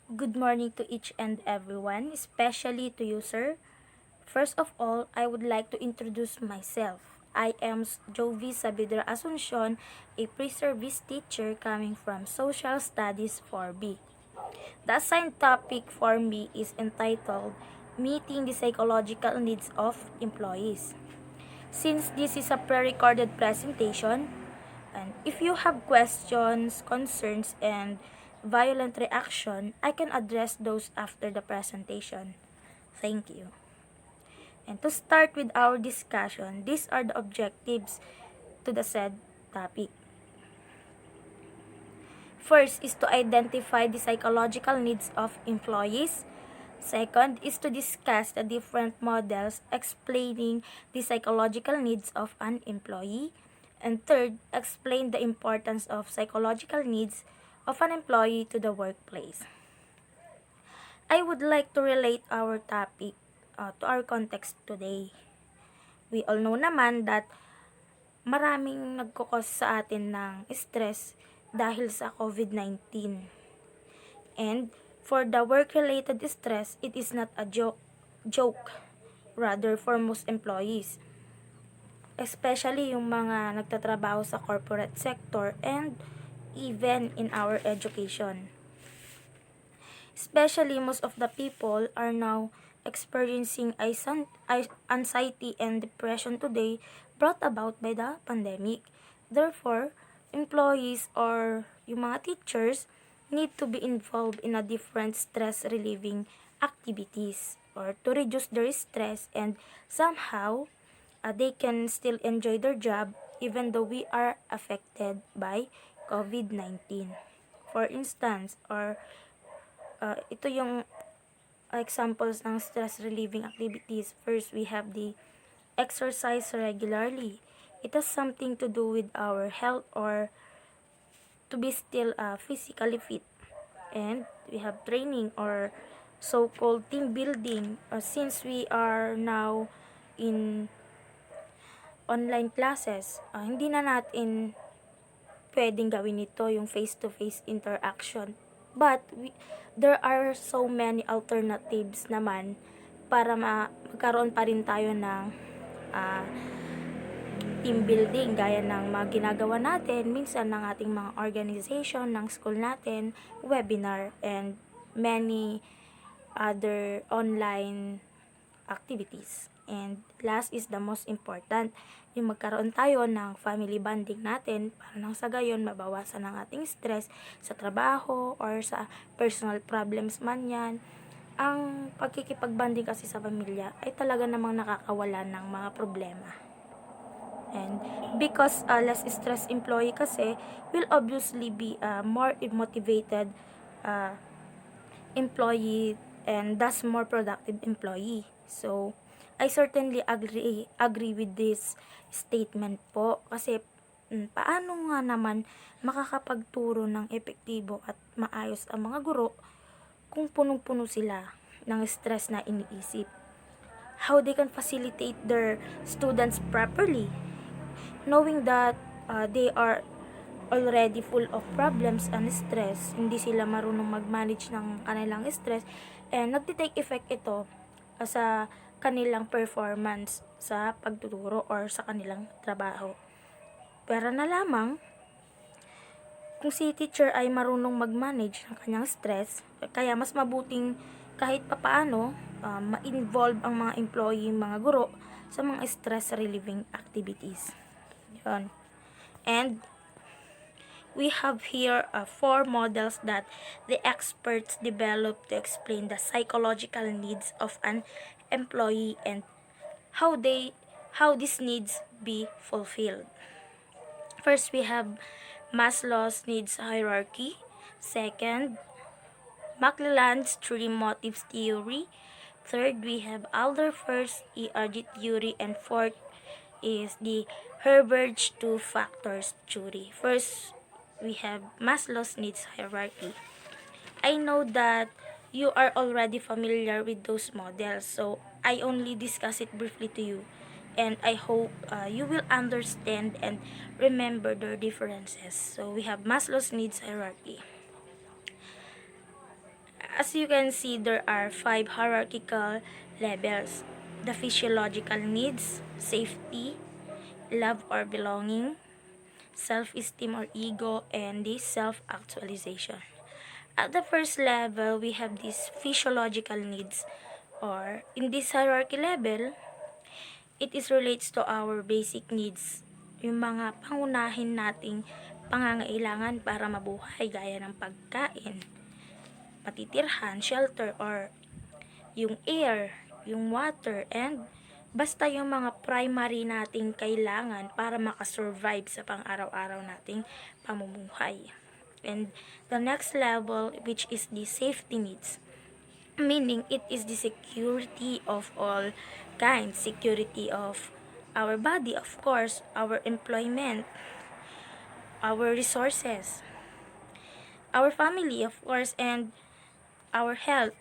Good morning to each and everyone, especially to you, sir. First of all, I would like to introduce myself. I am Jovi Sabidra Asuncion, a pre-service teacher coming from Social Studies 4B. The assigned topic for me is entitled Meeting the Psychological Needs of Employees. Since this is a pre-recorded presentation, and if you have questions, concerns, and violent reaction, I can address those after the presentation. Thank you. And to start with our discussion, these are the objectives to the said topic. First is to identify the psychological needs of employees. Second is to discuss the different models explaining the psychological needs of an employee. And third, explain the importance of psychological needs of an employee to the workplace. I would like to relate our topic to our context today. We all know naman that maraming nagkukos sa atin ng stress dahil sa COVID-19. And for the work-related stress, it is not a joke, rather for most employees. Especially yung mga nagtatrabaho sa corporate sector and even in our education. Especially most of the people are now experiencing anxiety and depression today brought about by the pandemic. Therefore, employees or yung mga teachers need to be involved in a different stress relieving activities or to reduce their stress and somehow they can still enjoy their job even though we are affected by COVID-19. For instance, ito yung examples ng stress relieving activities. First, we have the exercise regularly. It has something to do with our health or to be still physically fit. And we have training or so-called team building. Since we are now in online classes, hindi na natin pwedeng gawin ito yung face-to-face interaction. But there are so many alternatives naman para magkaroon pa rin tayo ng team building gaya ng mga ginagawa natin minsan ng ating mga organization ng school natin, webinar, and many other online activities. And last is the most important, yung magkaroon tayo ng family bonding natin para nang sa gayon mabawasan ang ating stress sa trabaho or sa personal problems man yan. Ang pagkikipag-bonding kasi sa pamilya ay talaga namang nakakawala ng mga problema. And because less stress employee kasi will obviously be more motivated employee and thus more productive employee. So, I certainly agree with this statement po kasi paano nga naman makakapagturo ng epektibo at maayos ang mga guro kung punong-puno sila ng stress na iniisip. How they can facilitate their students properly knowing that they are already full of problems and stress, hindi sila marunong mag-manage ng kanilang stress, and nagtitake effect ito sa kanilang performance sa pagtuturo or sa kanilang trabaho. Pero na lamang, kung si teacher ay marunong mag-manage ng kanyang stress, kaya mas mabuting kahit papaano ma-involve ang mga employee, mga guro sa mga stress relieving activities. Yun. And we have here 4 models that the experts developed to explain the psychological needs of an employee and how these needs be fulfilled. First, we have Maslow's needs hierarchy. Second, McClelland's three motives theory. Third, we have Alderfer's ERG theory, and fourth is the Herbert's two factors theory. First, we have Maslow's needs hierarchy. I know that you are already familiar with those models, so I only discuss it briefly to you, and I hope you will understand and remember their differences. So we have Maslow's needs hierarchy. As you can see, there are 5 hierarchical levels. The physiological needs, safety, love or belonging, self-esteem or ego, and the self-actualization. At the first level, we have these physiological needs, or in this hierarchy level, it is relates to our basic needs, yung mga pangunahin nating pangangailangan para mabuhay gaya ng pagkain, patitirhan, shelter, or yung air, yung water, and basta yung mga primary nating kailangan para makasurvive sa pang-araw-araw nating pamumuhay. And the next level, which is the safety needs, meaning it is the security of all kinds, security of our body, of course, our employment, our resources, our family, of course, and our health,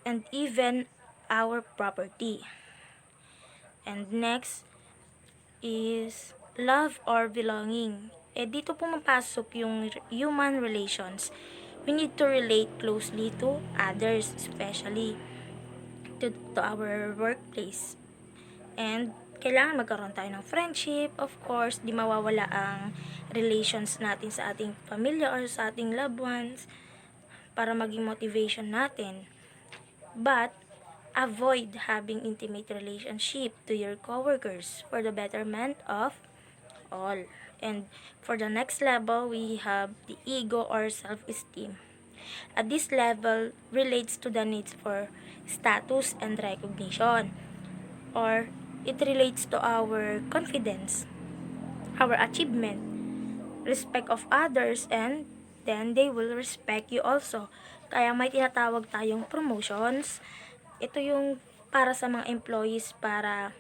and even our property. And next is love or belonging. Dito pumapasok yung human relations. We need to relate closely to others, especially to our workplace. And kailangan magkaroon tayo ng friendship, of course, di mawawala ang relations natin sa ating pamilya or sa ating loved ones para maging motivation natin. But avoid having intimate relationship to your coworkers for the betterment of all. And for the next level, we have the ego or self-esteem. At this level relates to the needs for status and recognition, or it relates to our confidence, our achievement, respect of others, and then they will respect you also. Kaya may tinatawag tayong promotions. Ito yung para sa mga employees para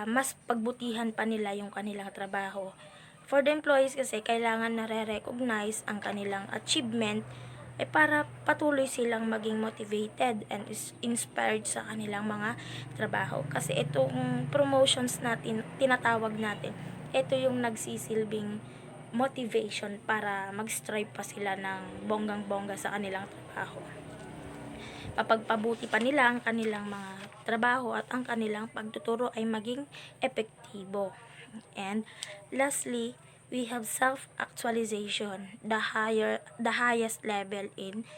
mas pagbutihan pa nila yung kanilang trabaho. For the employees kasi, kailangan nare-recognize ang kanilang achievement para patuloy silang maging motivated and inspired sa kanilang mga trabaho. Kasi itong promotions natin, tinatawag natin, ito yung nagsisilbing motivation para mag-strive pa sila ng bonggang-bongga sa kanilang trabaho. Papagpabuti pa nila ang kanilang mga trabaho at ang kanilang pagtuturo ay maging epektibo. And lastly, we have self-actualization, the highest level in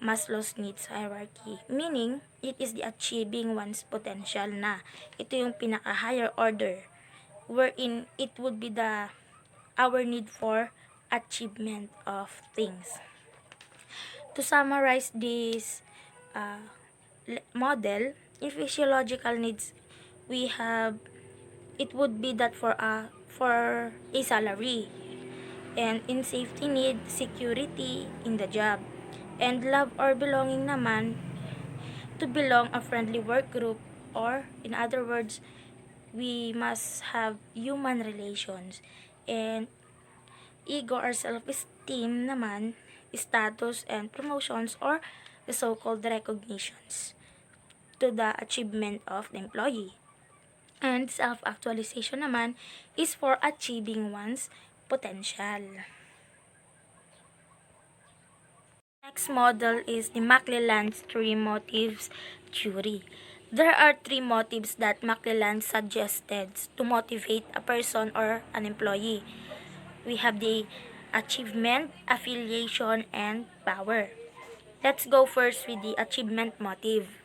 Maslow's needs hierarchy. Meaning, it is the achieving one's potential na. Ito yung pinaka-higher order, wherein it would be our need for achievement of things. To summarize this model, in physiological needs, we have, it would be that for a salary, and in safety need, security in the job, and love or belonging naman, to belong a friendly work group, or in other words, we must have human relations. And ego or self-esteem naman, status and promotions, or the so-called recognitions to the achievement of the employee. And self-actualization naman is for achieving one's potential. Next model is the McClelland's 3 motives theory. There are 3 motives that McClelland suggested to motivate a person or an employee. We have the achievement, affiliation, and power. Let's go first with the achievement motive.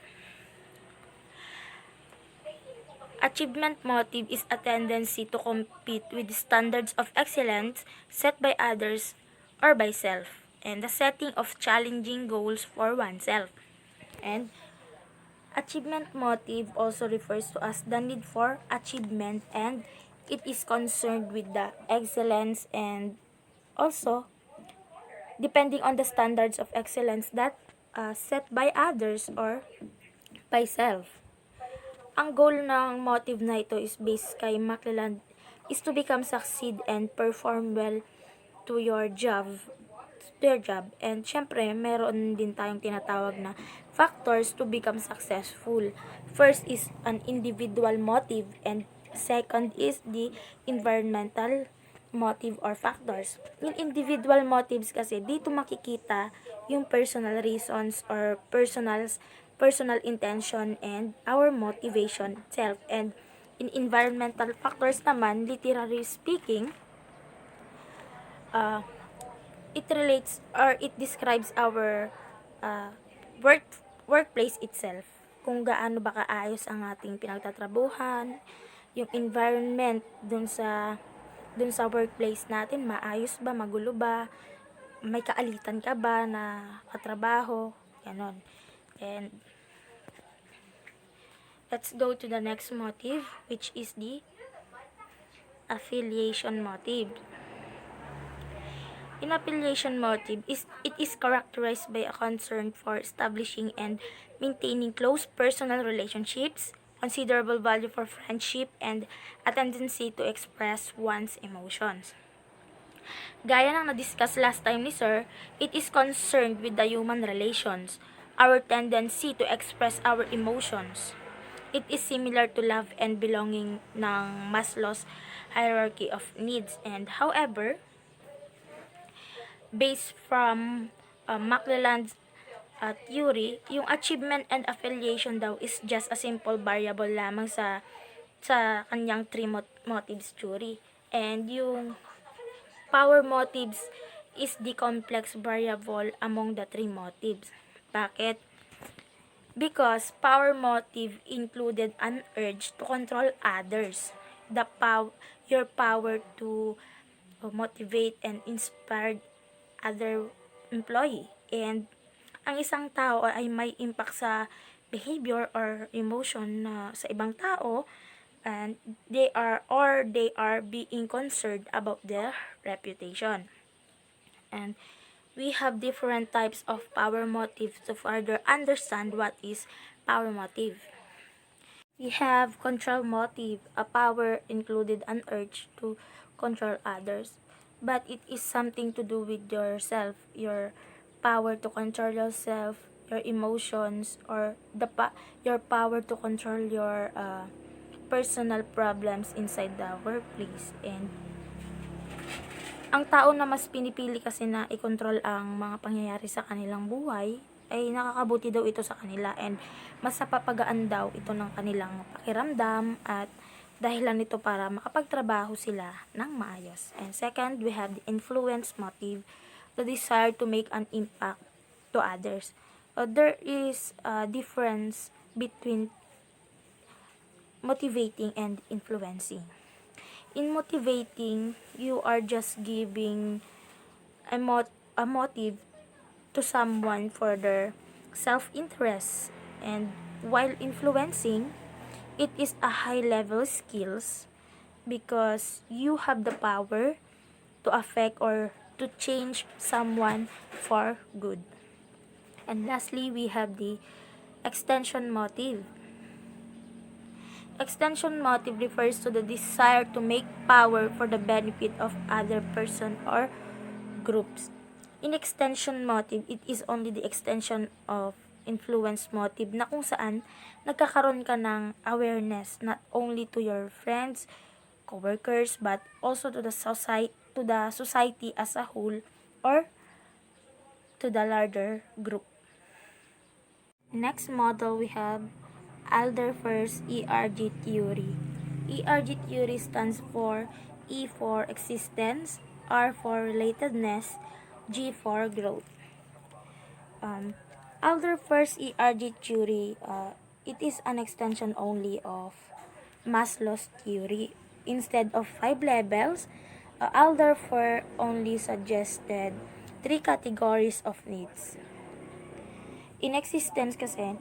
Achievement motive is a tendency to compete with the standards of excellence set by others or by self, and the setting of challenging goals for oneself. And achievement motive also refers to as the need for achievement, and it is concerned with the excellence and also depending on the standards of excellence that set by others or by self. Ang goal ng motive na ito is based kay McClelland is to become succeed and perform well to your job. And syempre, meron din tayong tinatawag na factors to become successful. First is an individual motive, and second is the environmental motive or factors. Yung individual motives kasi, dito makikita yung personal reasons or personal intention and our motivation itself. And in environmental factors naman, literally speaking, uh, it relates or it describes our uh, work workplace itself. Kung gaano ba kaayos ang ating pinagtatrabuhan, yung environment dun sa workplace natin, maayos ba, magulo ba, may kaalitan ka ba na katrabaho, ganon. And let's go to the next motive, which is the affiliation motive. In affiliation motive, it is characterized by a concern for establishing and maintaining close personal relationships, considerable value for friendship, and a tendency to express one's emotions. Gaya ng na-discuss last time ni Sir, it is concerned with the human relations, our tendency to express our emotions. It is similar to love and belonging ng Maslow's hierarchy of needs, and however, based from McClelland's theory, yung achievement and affiliation daw is just a simple variable lamang sa kanyang three motives theory. And yung power motives is the complex variable among the three motives. Bakit? Because power motive included an urge to control others. Your power to motivate and inspire other employee. And ang isang tao ay may impact sa behavior or emotion sa ibang tao, and they are being concerned about their reputation. And we have different types of power motive to further understand what is power motive. We have control motive. A power included an urge to control others, but it is something to do with yourself, your power to control yourself, your emotions, or your power to control your personal problems inside the workplace. And ang tao na mas pinipili kasi na i-control ang mga pangyayari sa kanilang buhay, ay nakakabuti daw ito sa kanila, and mas napapagaan daw ito ng kanilang pakiramdam at dahilan nito para makapagtrabaho sila ng maayos. And second, we have the influence motive, the desire to make an impact to others. There is a difference between motivating and influencing. In motivating, you are just giving a motive to someone for their self-interest, and while influencing, it is a high-level skills because you have the power to affect or to change someone for good. And lastly, we have the extension motive. Extension motive refers to the desire to make power for the benefit of other person or groups. In extension motive, it is only the extension of influence motive na kung saan nagkakaroon ka ng awareness not only to your friends, coworkers, but also to the society as a whole or to the larger group. Next model we have Alderfer's ERG theory. ERG theory stands for E for existence, R for relatedness, G for growth. Alderfer's ERG theory, it is an extension only of Maslow's theory. Instead of 5 levels, Alderfer only suggested 3 categories of needs. In existence kasi,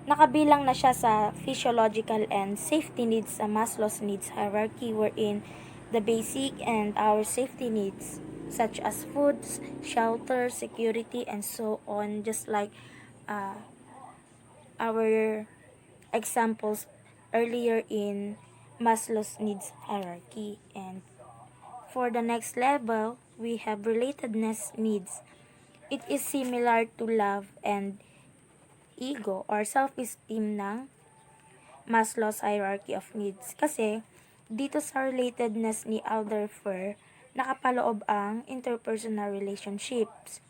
nakabilang na siya sa physiological and safety needs sa Maslow's needs hierarchy, wherein the basic and our safety needs such as food, shelter, security, and so on, just like our examples earlier in Maslow's needs hierarchy. And for the next level, we have relatedness needs. It is similar to love and ego or self-esteem ng Maslow's hierarchy of needs. Kasi, dito sa relatedness ni Alderfer, nakapaloob ang interpersonal relationships.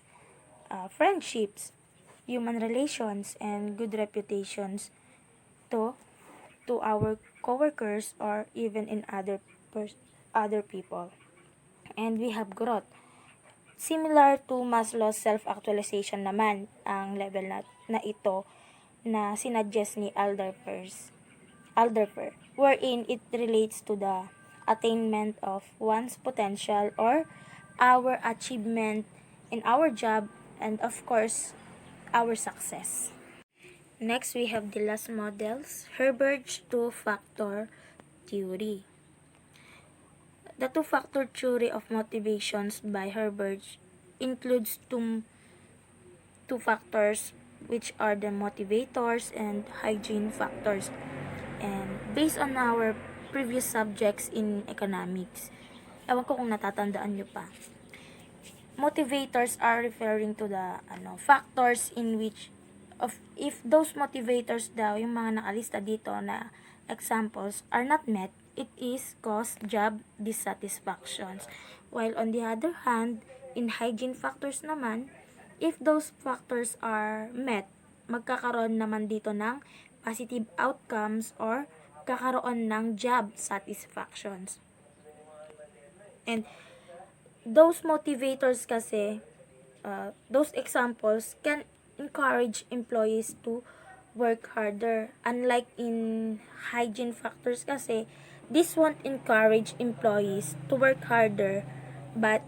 friendships, human relations, and good reputations to our coworkers or even in other people. And we have growth. Similar to Maslow's self-actualization naman ang level na ito na sinuggest ni Alderfer, wherein it relates to the attainment of one's potential or our achievement in our job and of course our success. Next, we have the last models, Herbert's two-factor theory. The two-factor theory of motivations by Herbert includes two factors, which are the motivators and hygiene factors. And based on our previous subjects in economics, ewan ko kung natatandaan nyo pa, motivators are referring to the factors in which if those motivators daw, yung mga nakalista dito na examples are not met, it is cause job dissatisfactions. While on the other hand, in hygiene factors naman, if those factors are met, magkakaroon naman dito ng positive outcomes or kakaroon ng job satisfactions. And those motivators kasi, those examples can encourage employees to work harder. Unlike in hygiene factors kasi, this won't encourage employees to work harder, but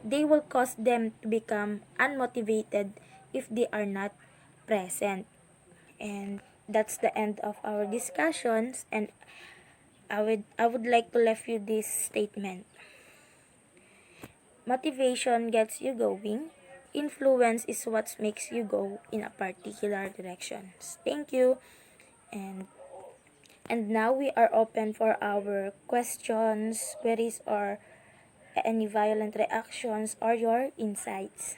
they will cause them to become unmotivated if they are not present. And that's the end of our discussions, and I would like to leave you this statement. Motivation gets you going. Influence is what makes you go in a particular direction. Thank you. And now we are open for our questions, queries, or any violent reactions or your insights.